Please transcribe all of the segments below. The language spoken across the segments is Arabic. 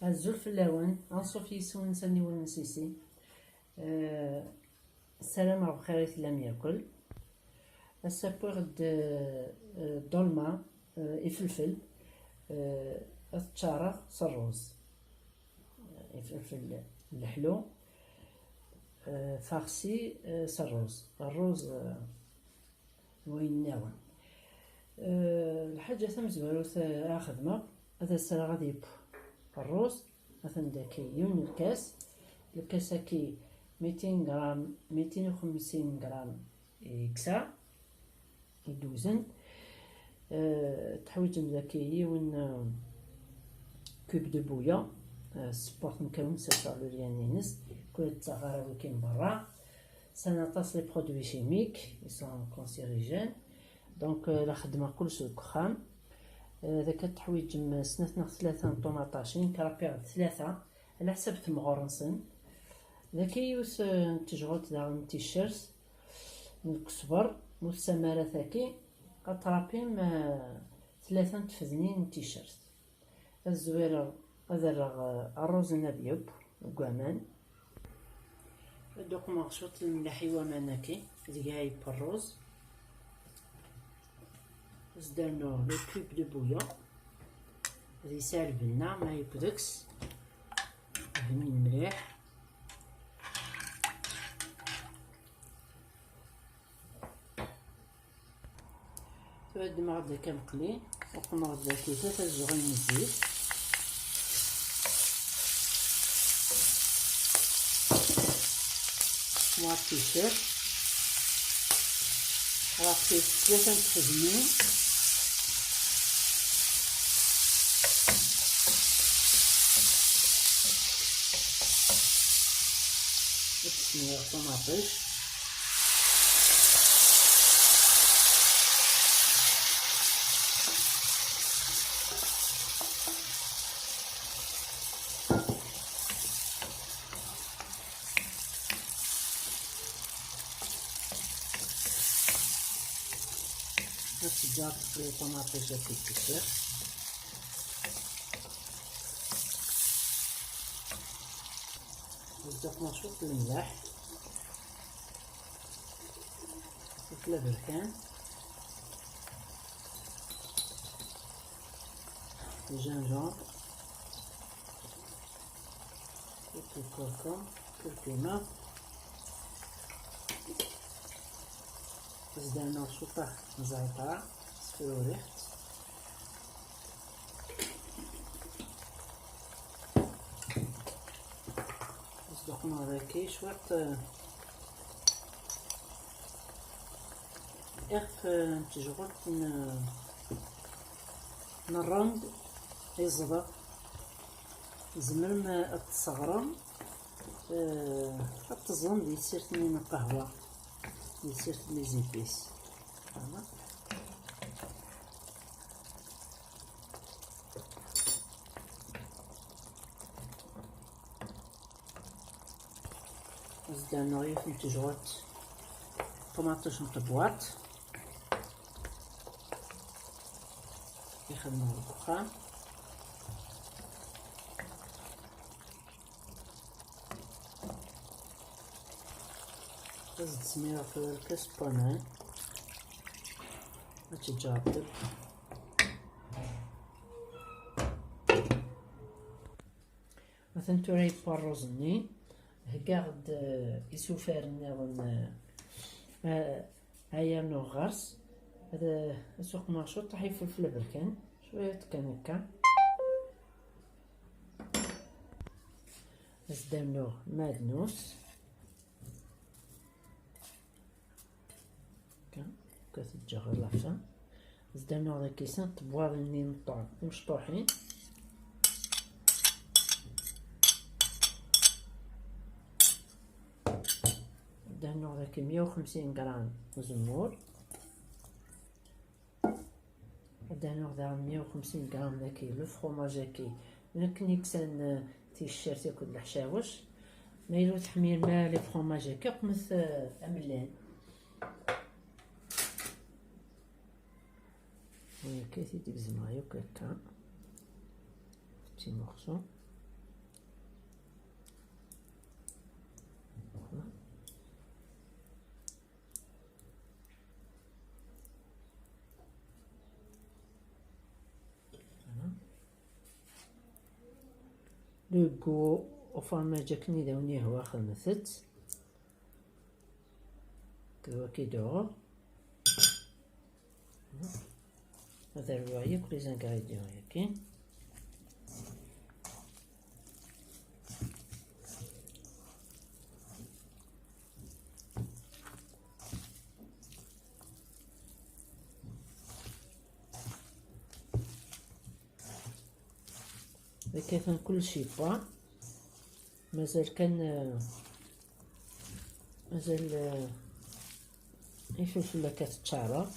الزول في اللون انصوف يسون نسني ونسيسي. السلام على بخيرات لم ياكل السابور دولما يفلفل التشارة صروز يفلفل الحلو فارسي صروز الروز وين ناون الحاجة ثم زواروث خدمة هذا السنة غادي يبو الروز مثلا داكي يون الكاس هاكي 200 غرام 250 غرام يكسا يدوزن. تحويج داكي يون كوب دو بويا سبورت مكون سافع لوريانينس كل تغارة وكين برا سنتصل برودوي شيميك يسون كونسيريجين دونك لا خدمة كلش الكخام. ذاك التحويج سنتنا 3 طوماطاشين كرابيغ 3 على حسب تمغورنسن ذاكي يوس تجغوت داغن تيشيرت نكسبر مستمرة ذاكي قطرابيم 3 تفذنين تيشيرت الزويرة هذا الروز نبيب وقامان دوك مغشوط الملحي ومناكي زيهاي بالروز زدانو لو كوب دو بويا هذي سالبنا ما يبدكس هنين مليح بعد ما غدا كنقلي وقنا غدا كي 3 زغين الزيت مع التيشيرت راكي 3 تخدمين تسمية طماطيش نتجار في طماطيش كيكسر نزيد نشوف الملح في البركان الجنجر الكركم الكركمة زدنا شوطة زعتر صفر ريحت صدقنا ذاكي شوية اخف تجغط نرند يزبط زمرم التصغرم التظلم دي سيرت من القهوة دي سيرت ميزيبيس فهمت زدنا غير نتجغط طماطيش مطبوات يخدموا الدخان زد سميرة في الكاس بانان نتجابد مثلا توري باروزني هكاعد يسوفار ناون هيا نو غرس هذا سوق ماشوط طاح يفلفل بركان شوية كان هكا زدانو مادنوس كتجغر لافا زدانو غدا كيسان طبوالني مشطوحين زدانو غدا 150 غرام زمور زدانو غدا 150 غرام داكي لو فروماج هاكي لكن يكسان تيشيرت ياكل الحشاوش ما يلو تحمير ما لي فروماج هاكا قمت املان كيفي ديك زمايو كاكا تي مورسو لو كو وفرما جاكني داوني هو خمثت كدوا كيدور. هذا الرواية كل زنقايديون ياكي. كان كلشي با مازال مازال الفلفلة كتتشعرى.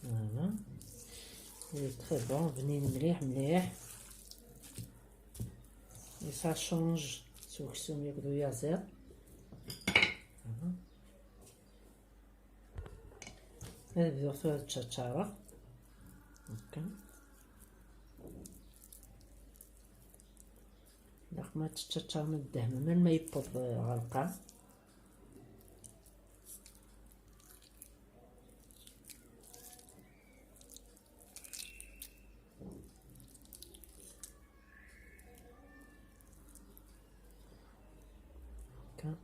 فوالا تري بون بنين مليح مليح. اي سا شونج سوكسيون يقدو يازير. هذا بدو تتشعرى هكا. ما تتشرشر من الدهمة من ما يبوض غلقة. هكا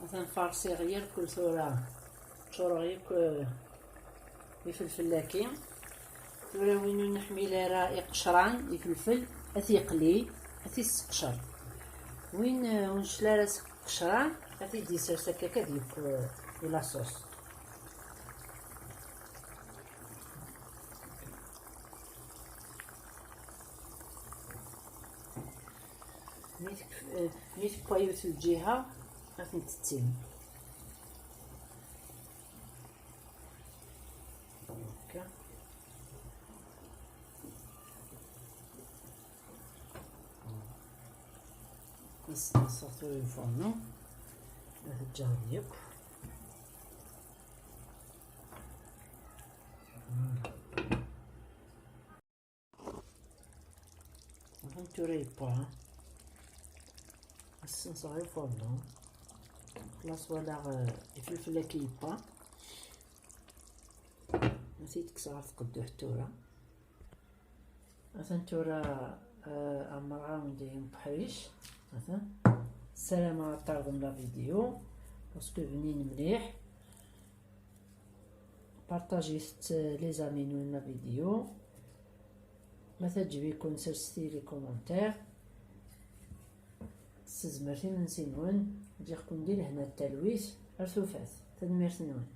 مثلا فارسي غير كل ثورة تشورو غير يفلفل ثورة وين نحمي راه يقشران يفلفل اثي يقلي اثي يسقشر وين ونشلا راه قشران اثي ديسر سكاكا ديال لاصوص. ميت كوايوت الجهة غادي تتيم هكا. نصوتو الفرن هاد الجهة فهمتوري با السنسور الفرن خلاص. ولا الفلفلة كيبا نسيت كسر تقدو التورة مثلا تورة عمرها ونديهم بحريش مثلا. السلام على طرد من لا فيديو باسكو بنين مليح. بارطاجي لي زامي نون لا فيديو. ما تعجبكم سرستي لي كومونتير. تستزمرتي من سينون ديالكم دير هنا التلويث ارثوفات تدمير سنون.